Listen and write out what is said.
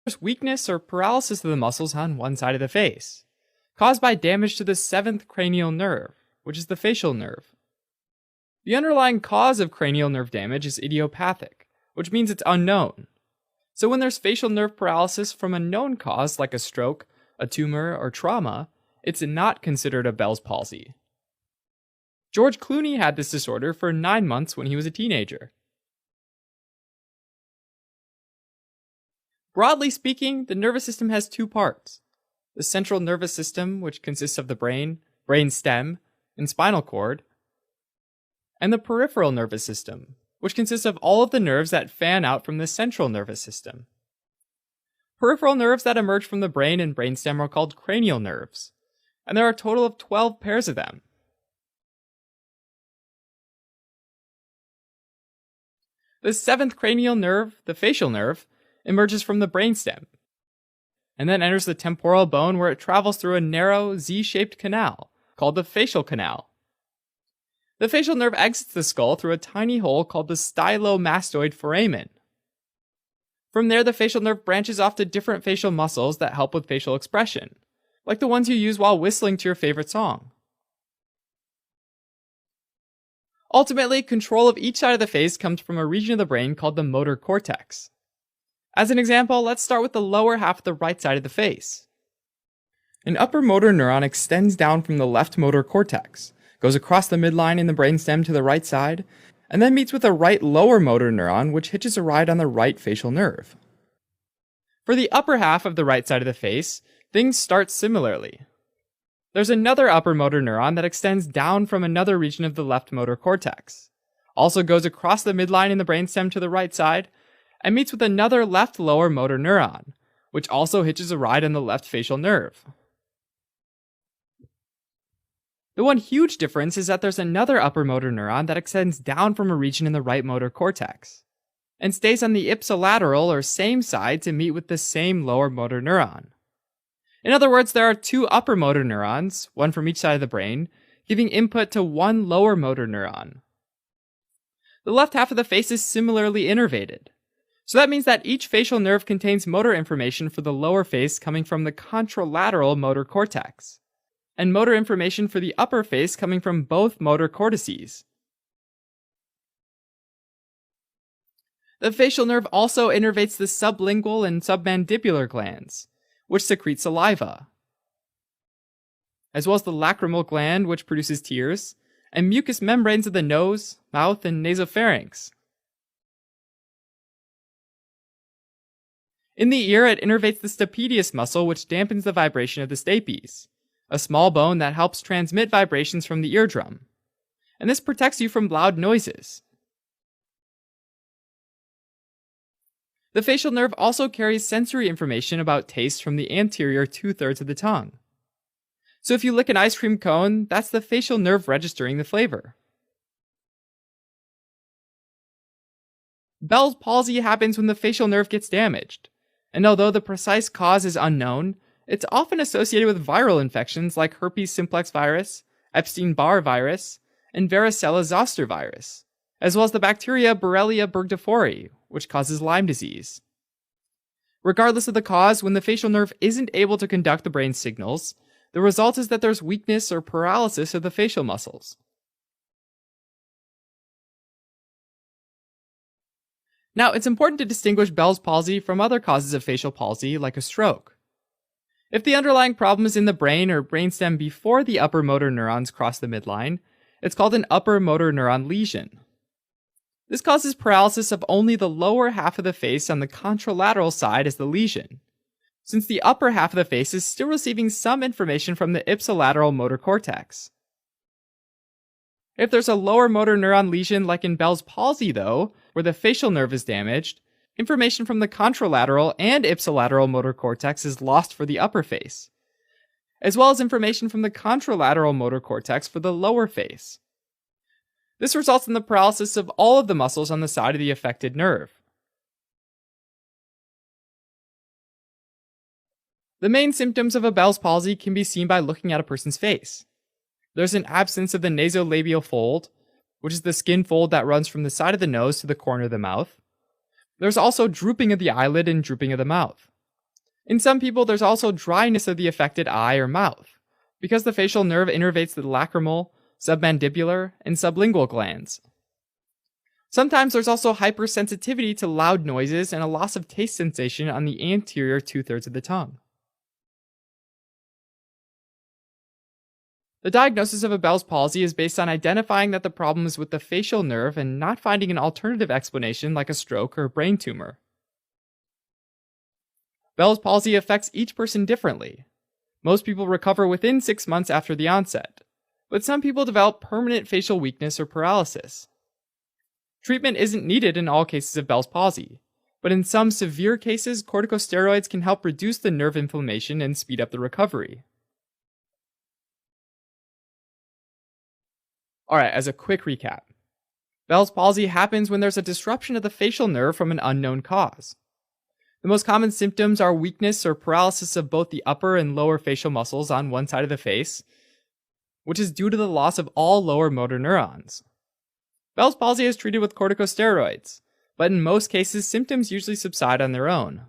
There's weakness or paralysis of the muscles on one side of the face, caused by damage to the 7th cranial nerve, which is the facial nerve. The underlying cause of cranial nerve damage is idiopathic, which means it's unknown. So when there's facial nerve paralysis from a known cause like a stroke, a tumor, or trauma, it's not considered a Bell's palsy. George Clooney had this disorder for 9 months when he was a teenager. Broadly speaking, the nervous system has 2 parts. The central nervous system, which consists of the brain, brain stem, and spinal cord, and the peripheral nervous system, which consists of all of the nerves that fan out from the central nervous system. Peripheral nerves that emerge from the brain and brainstem are called cranial nerves, and there are a total of 12 pairs of them. The 7th cranial nerve, the facial nerve, emerges from the brainstem, and then enters the temporal bone where it travels through a narrow, Z-shaped canal, called the facial canal. The facial nerve exits the skull through a tiny hole called the stylomastoid foramen. From there, the facial nerve branches off to different facial muscles that help with facial expression, like the ones you use while whistling to your favorite song. Ultimately, control of each side of the face comes from a region of the brain called the motor cortex. As an example, let's start with the lower half of the right side of the face. An upper motor neuron extends down from the left motor cortex, goes across the midline in the brainstem to the right side, and then meets with a right lower motor neuron which hitches a ride on the right facial nerve. For the upper half of the right side of the face, things start similarly. There's another upper motor neuron that extends down from another region of the left motor cortex, also goes across the midline in the brainstem to the right side, and meets with another left lower motor neuron, which also hitches a ride on the left facial nerve. The one huge difference is that there's another upper motor neuron that extends down from a region in the right motor cortex, and stays on the ipsilateral or same side to meet with the same lower motor neuron. In other words, there are 2 upper motor neurons, one from each side of the brain, giving input to one lower motor neuron. The left half of the face is similarly innervated. So that means that each facial nerve contains motor information for the lower face coming from the contralateral motor cortex, and motor information for the upper face coming from both motor cortices. The facial nerve also innervates the sublingual and submandibular glands, which secrete saliva, as well as the lacrimal gland, which produces tears, and mucous membranes of the nose, mouth, and nasopharynx. In the ear, it innervates the stapedius muscle, which dampens the vibration of the stapes, a small bone that helps transmit vibrations from the eardrum, and this protects you from loud noises. The facial nerve also carries sensory information about taste from the anterior 2/3 of the tongue. So if you lick an ice cream cone, that's the facial nerve registering the flavor. Bell's palsy happens when the facial nerve gets damaged, and although the precise cause is unknown, it's often associated with viral infections like herpes simplex virus, Epstein-Barr virus, and varicella-zoster virus, as well as the bacteria Borrelia burgdorferi, which causes Lyme disease. Regardless of the cause, when the facial nerve isn't able to conduct the brain's signals, the result is that there's weakness or paralysis of the facial muscles. Now, it's important to distinguish Bell's palsy from other causes of facial palsy, like a stroke. If the underlying problem is in the brain or brainstem before the upper motor neurons cross the midline, it's called an upper motor neuron lesion. This causes paralysis of only the lower half of the face on the contralateral side as the lesion, since the upper half of the face is still receiving some information from the ipsilateral motor cortex. If there's a lower motor neuron lesion like in Bell's palsy, though, where the facial nerve is damaged, information from the contralateral and ipsilateral motor cortex is lost for the upper face, as well as information from the contralateral motor cortex for the lower face. This results in the paralysis of all of the muscles on the side of the affected nerve. The main symptoms of a Bell's palsy can be seen by looking at a person's face. There's an absence of the nasolabial fold, which is the skin fold that runs from the side of the nose to the corner of the mouth. There's also drooping of the eyelid and drooping of the mouth. In some people, there's also dryness of the affected eye or mouth, because the facial nerve innervates the lacrimal, submandibular, and sublingual glands. Sometimes there's also hypersensitivity to loud noises and a loss of taste sensation on the anterior 2/3 of the tongue. The diagnosis of a Bell's palsy is based on identifying that the problem is with the facial nerve and not finding an alternative explanation like a stroke or brain tumor. Bell's palsy affects each person differently. Most people recover within 6 months after the onset, but some people develop permanent facial weakness or paralysis. Treatment isn't needed in all cases of Bell's palsy, but in some severe cases, corticosteroids can help reduce the nerve inflammation and speed up the recovery. Alright, as a quick recap, Bell's palsy happens when there's a disruption of the facial nerve from an unknown cause. The most common symptoms are weakness or paralysis of both the upper and lower facial muscles on one side of the face, which is due to the loss of all lower motor neurons. Bell's palsy is treated with corticosteroids, but in most cases, symptoms usually subside on their own.